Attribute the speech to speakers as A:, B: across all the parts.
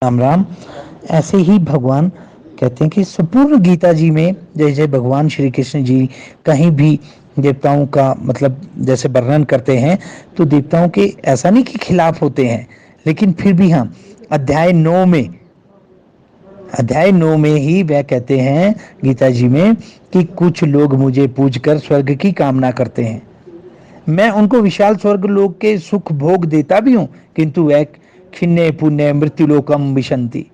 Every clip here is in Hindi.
A: राम राम। ऐसे ही भगवान कहते हैं कि संपूर्ण गीता जी में जैसे भगवान श्री कृष्ण जी कहीं भी देवताओं का मतलब जैसे वर्णन करते हैं तो देवताओं के ऐसा नहीं कि खिलाफ होते हैं, लेकिन फिर भी हाँ, अध्याय 9 में अध्याय 9 में ही वह कहते हैं गीता जी में कि कुछ लोग मुझे पूजकर स्वर्ग की कामना करते हैं। मैं उनको विशाल स्वर्ग लोक के सुख भोग देता भी हूँ, किंतु वह खिन्ने पुण्य मृत्युलोकम विशंति,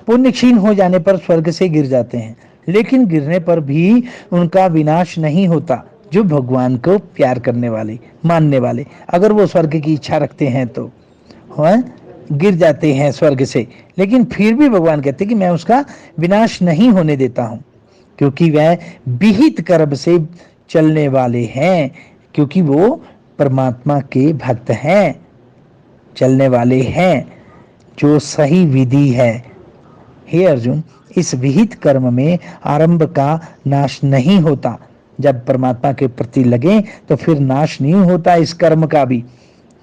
A: पुण्य क्षीण हो जाने पर स्वर्ग से गिर जाते हैं, लेकिन गिरने पर भी उनका विनाश नहीं होता। जो भगवान को प्यार करने वाले मानने वाले अगर वो स्वर्ग की इच्छा रखते हैं तो हाँ, गिर जाते हैं स्वर्ग से, लेकिन फिर भी भगवान कहते हैं कि मैं उसका विनाश नहीं होने देता हूं, क्योंकि वह विहित कर्म से चलने वाले हैं, क्योंकि वो परमात्मा के भक्त हैं, चलने वाले हैं जो सही विधि है। हे अर्जुन, इस विहित कर्म में आरंभ का नाश नहीं होता। जब परमात्मा के प्रति लगे तो फिर नाश नहीं होता इस कर्म का भी।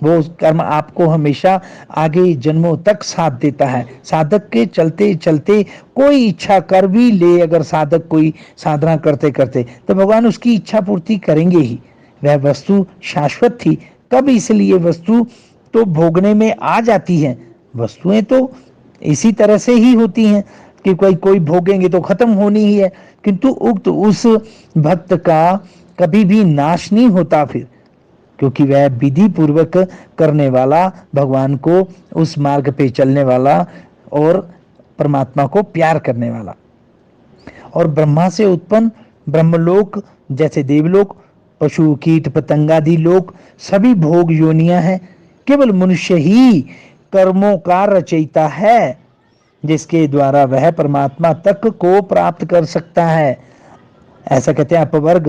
A: वो कर्म आपको हमेशा आगे जन्मों तक साथ देता है। साधक के चलते चलते कोई इच्छा कर भी ले, अगर साधक कोई साधना करते करते, तो भगवान उसकी इच्छा पूर्ति करेंगे ही। वह वस्तु शाश्वत थी, कब इसलिए वस्तु तो भोगने में आ जाती है। वस्तुएं तो इसी तरह से ही होती हैं कि कोई कोई भोगेंगे तो खत्म होनी ही है, किंतु उक्त उस भक्त का कभी भी नाश नहीं होता फिर, क्योंकि वह विधि पूर्वक करने वाला, भगवान को उस मार्ग पे चलने वाला और परमात्मा को प्यार करने वाला। और ब्रह्मा से उत्पन्न ब्रह्मलोक जैसे देवलोक, पशु कीट पतंगादि लोक सभी भोग योनियां हैं। केवल मनुष्य ही कर्मों का रचयिता है, जिसके द्वारा वह परमात्मा तक को प्राप्त कर सकता है। ऐसा कहते हैं अपवर्ग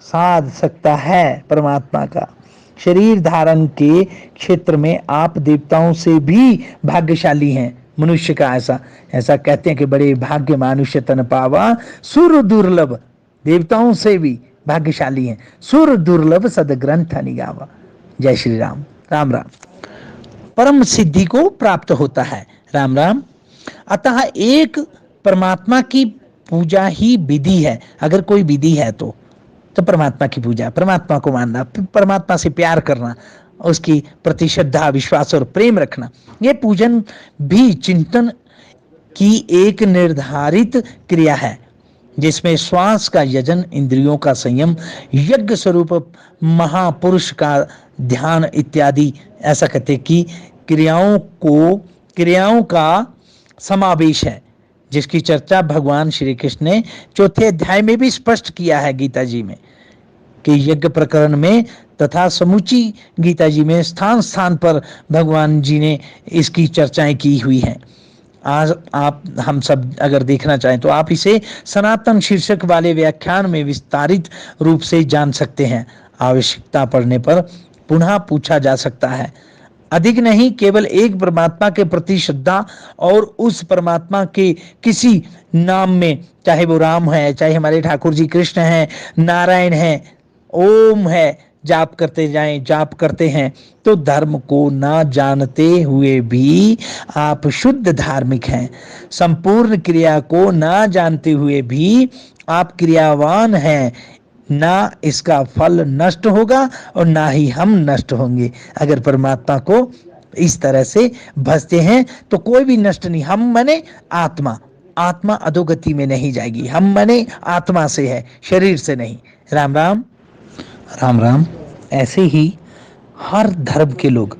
A: साध सकता है परमात्मा का। शरीर धारण के क्षेत्र में आप देवताओं से भी भाग्यशाली हैं। मनुष्य का ऐसा ऐसा कहते हैं कि बड़े भाग्य मनुष्य तन पावा सुर दुर्लभ, देवताओं से भी भाग्यशाली हैं। सुर दुर्लभ सदग्रंथ निगावा। जय श्री राम। राम राम। परम सिद्धि को प्राप्त होता है। राम राम। अतः एक परमात्मा की पूजा ही विधि है। अगर कोई विधि है तो परमात्मा की पूजा, परमात्मा को मानना, परमात्मा से प्यार करना, उसकी प्रति श्रद्धा विश्वास और प्रेम रखना, यह पूजन भी चिंतन की एक निर्धारित क्रिया है, जिसमें श्वास का यजन, इंद्रियों का संयम, यज्ञ स्वरूप महापुरुष का ध्यान इत्यादि, ऐसा कहते कि क्रियाओं का समावेश है, जिसकी चर्चा भगवान श्री कृष्ण ने चौथे अध्याय में भी स्पष्ट किया है गीता जी में, कि यज्ञ प्रकरण में तथा समूची गीता जी में स्थान स्थान पर भगवान जी ने इसकी चर्चाएं की हुई हैं। आज आप हम सब अगर देखना चाहें तो आप इसे सनातन शीर्षक वाले व्याख्यान में विस्तारित रूप से जान सकते हैं। आवश्यकता पड़ने पर पुनः पूछा जा सकता है। अधिक नहीं, केवल एक परमात्मा के प्रति श्रद्धा और उस परमात्मा के किसी नाम में, चाहे वो राम है, चाहे हमारे ठाकुर जी कृष्ण है, नारायण है, ओम है, जाप करते जाएं, जाप करते हैं, तो धर्म को ना जानते हुए भी आप शुद्ध धार्मिक हैं। संपूर्ण क्रिया को ना जानते हुए भी आप क्रियावान हैं। ना इसका फल नष्ट होगा और ना ही हम नष्ट होंगे। अगर परमात्मा को इस तरह से भजते हैं तो कोई भी नष्ट नहीं। हम माने आत्मा, आत्मा अधोगति में नहीं जाएगी। हम माने आत्मा से है, शरीर से नहीं। राम राम। राम राम। ऐसे ही हर धर्म के लोग,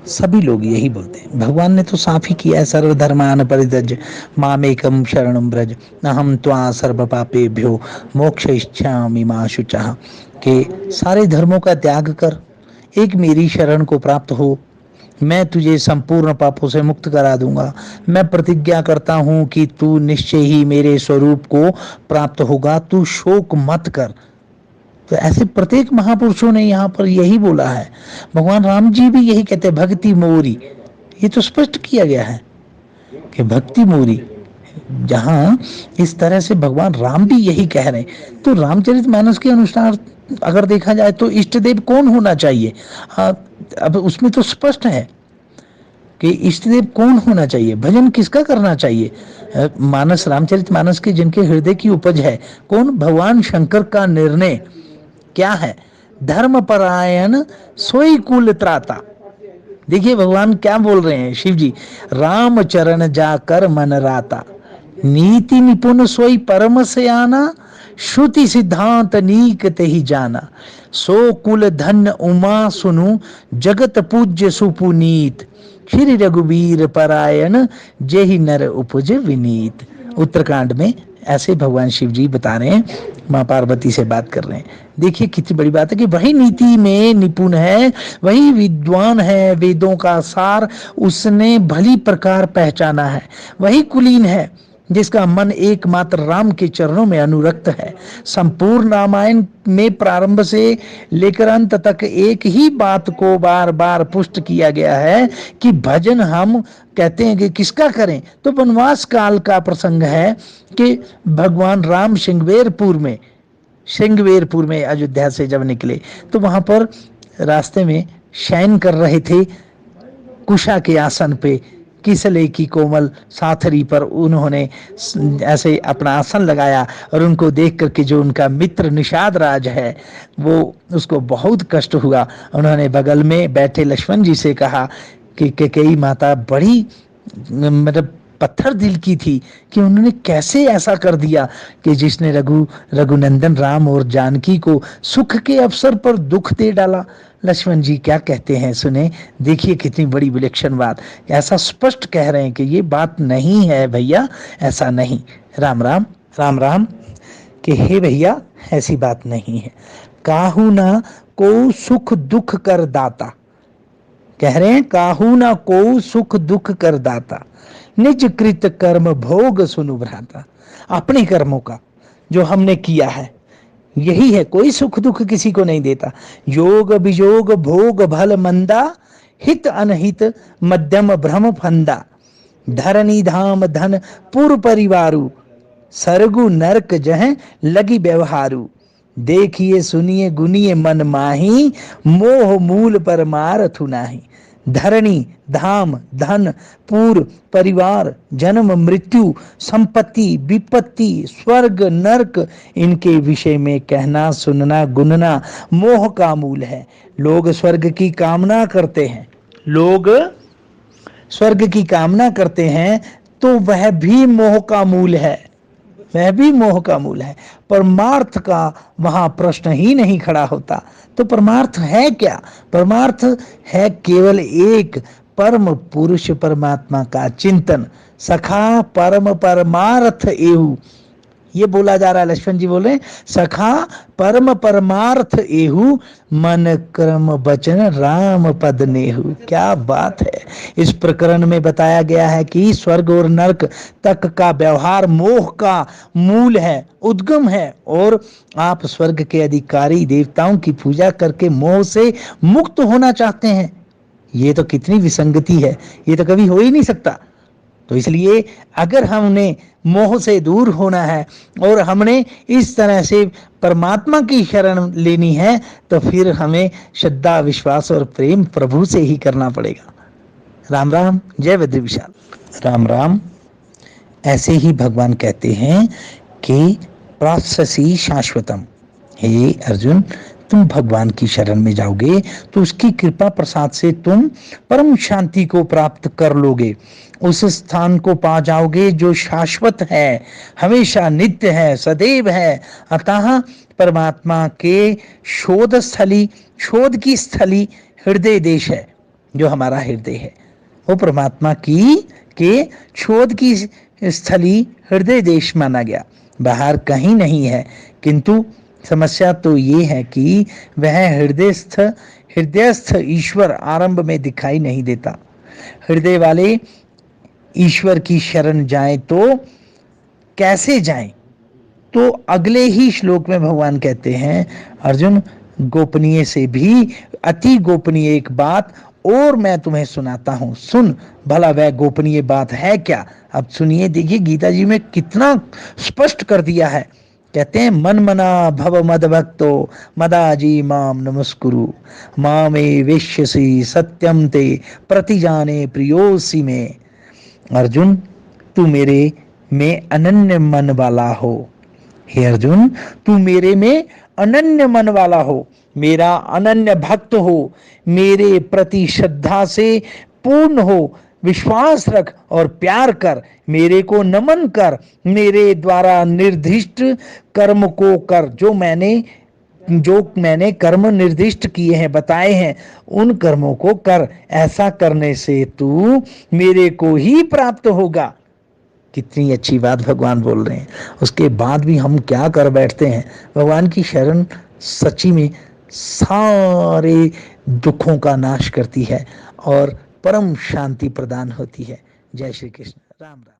A: सभी लोग यही बोलते हैं। भगवान ने तो साफ ही किया है, सर्वधर्मान परित्यज्य मामेकम शरणं व्रज अहम त्वा सर्व पापेभ्यो मोक्षयिष्यामि मा शुचः, कि सारे धर्मों का त्याग कर एक मेरी शरण को प्राप्त हो, मैं तुझे संपूर्ण पापों से मुक्त करा दूंगा। मैं प्रतिज्ञा करता हूं कि तू निश्चय ही मेरे स्वरूप को प्राप्त होगा, तू शोक मत कर। तो ऐसे प्रत्येक महापुरुषों ने यहाँ पर यही बोला है। भगवान राम जी भी यही कहते हैं, भक्ति मोरी। ये तो स्पष्ट किया गया है कि भक्ति मोरी, जहां इस तरह से भगवान राम भी यही कह रहे हैं। तो रामचरितमानस के अनुसार अगर देखा जाए तो इष्ट देव कौन होना चाहिए? अब उसमें तो स्पष्ट है कि इष्ट देव कौन होना चाहिए, भजन किसका करना चाहिए। मानस, रामचरितमानस के जिनके हृदय की उपज है, कौन, भगवान शंकर का निर्णय क्या है, धर्म परायण सोई कुल त्राता। देखिए भगवान क्या बोल रहे हैं, शिव जी, राम चरण जाकर मन राता, नीति निपुण सोई परम से आना, श्रुति सिद्धांत नीक ते ही जाना, सो कुल धन्य उमा सुनु, जगत पूज्य सुपुनीत, श्री रघुवीर परायण जेहि नर उपज विनीत। उत्तरकांड में ऐसे भगवान शिव जी बता रहे हैं, माँ पार्वती से बात कर रहे हैं। देखिए कितनी बड़ी बात है कि वही नीति में निपुण है, वही विद्वान है, वेदों का सार उसने भली प्रकार पहचाना है, वही कुलीन है जिसका मन एकमात्र राम के चरणों में अनुरक्त है। संपूर्ण रामायण में प्रारंभ से लेकर अंत तक एक ही बात को बार बार पुष्ट किया गया है कि भजन हम कहते हैं कि किसका करें, तो वनवास काल का प्रसंग है कि भगवान राम श्रृंगवेरपुर में अयोध्या से जब निकले तो वहां पर रास्ते में शयन कर रहे थे, कुशा के आसन पे, किसले की कोमल साथरी पर उन्होंने ऐसे अपना आसन लगाया और उनको देख करके जो उनका मित्र निषाद राज है वो उसको बहुत कष्ट हुआ। उन्होंने बगल में बैठे लक्ष्मण जी से कहा कि कैकेयी माता बड़ी मतलब पत्थर दिल की थी कि उन्होंने कैसे ऐसा कर दिया कि जिसने रघुनंदन राम और जानकी को सुख के अवसर पर दुख दे डाला। लक्ष्मण जी क्या कहते हैं सुने, देखिए कितनी बड़ी विलक्षण बात, ऐसा स्पष्ट कह रहे हैं कि ये बात नहीं है भैया, ऐसा नहीं, राम राम राम राम, कि हे भैया ऐसी बात नहीं है। काहू ना को सुख दुख कर दाता, कह रहे हैं काहू ना को सुख दुख कर दाता, निज कृत कर्म भोग सुनु भ्राता। अपने कर्मों का जो हमने किया है यही है, कोई सुख दुख किसी को नहीं देता। योग वियोग भोग भल मंदा, हित अनहित मध्यम भ्रम फंदा, धरनी धाम धन पुर परिवारु, सरगु नरक जह लगी व्यवहारु, देखिए सुनिए गुनिए मन माही, मोह मूल पर मारथु नाही। धरणी धाम धन पूर परिवार जन्म मृत्यु संपत्ति विपत्ति स्वर्ग नरक, इनके विषय में कहना सुनना गुनना मोह का मूल है। लोग स्वर्ग की कामना करते हैं, लोग स्वर्ग की कामना करते हैं तो वह भी मोह का मूल है, वह भी मोह का मूल है। परमार्थ का वहां प्रश्न ही नहीं खड़ा होता। तो परमार्थ है क्या, परमार्थ है केवल एक परम पुरुष परमात्मा का चिंतन, सखा परम परमार्थ एहु, ये बोला जा रहा है, लक्ष्मण जी बोले सखा परम परमार्थ एहु, मन कर्म वचन राम पद नेहु। क्या बात है, इस प्रकरण में बताया गया है कि स्वर्ग और नरक तक का व्यवहार मोह का मूल है, उद्गम है, और आप स्वर्ग के अधिकारी देवताओं की पूजा करके मोह से मुक्त होना चाहते हैं। ये तो कितनी विसंगति है, ये तो कभी हो ही नहीं सकता। तो इसलिए अगर हमने मोह से दूर होना है और हमने इस तरह से परमात्मा की शरण लेनी है तो फिर हमें श्रद्धा विश्वास और प्रेम प्रभु से ही करना पड़ेगा। राम राम, जय बद्री विशाल। राम राम। ऐसे ही भगवान कहते हैं कि प्राप्स्यसि शाश्वतम, हे अर्जुन तुम भगवान की शरण में जाओगे तो उसकी कृपा प्रसाद से तुम परम शांति को प्राप्त कर लोगे, उस स्थान को पा जाओगे जो शाश्वत है, हमेशा नित्य है, सदैव है। अतः परमात्मा के शोध स्थली, शोध की स्थली हृदय देश है, जो हमारा हृदय है वो परमात्मा की के शोध की स्थली हृदय देश माना गया, बाहर कहीं नहीं है। किंतु समस्या तो ये है कि वह हृदयस्थ ईश्वर आरंभ में दिखाई नहीं देता। हृदय वाले ईश्वर की शरण जाएं तो कैसे जाएं, तो अगले ही श्लोक में भगवान कहते हैं अर्जुन गोपनीय से भी अति गोपनीय एक बात और मैं तुम्हें सुनाता हूं, सुन भला वह गोपनीय बात है क्या। अब सुनिए, देखिए गीता जी में कितना स्पष्ट कर दिया है कहते हैं मन मना भव मद भक्तो मदाजी माम नमस्कुरु मामे वेश्यसी सत्यम ते प्रतिजाने प्रियोसी में। अर्जुन, तू मेरे में अनन्य मन वाला हो। हे अर्जुन, तू मेरे में अनन्य मन वाला हो, मेरा अनन्य भक्त हो, मेरे प्रति श्रद्धा से पूर्ण हो, विश्वास रख और प्यार कर, मेरे को नमन कर, मेरे द्वारा निर्दिष्ट कर्म को कर। जो मैंने कर्म निर्दिष्ट किए हैं, बताए हैं, उन कर्मों को कर। ऐसा करने से तू मेरे को ही प्राप्त होगा। कितनी अच्छी बात भगवान बोल रहे हैं। उसके बाद भी हम क्या कर बैठते हैं। भगवान की शरण सच्ची में सारे दुखों का नाश करती है और परम शांति प्रदान होती है। जय श्री कृष्ण। राम राम।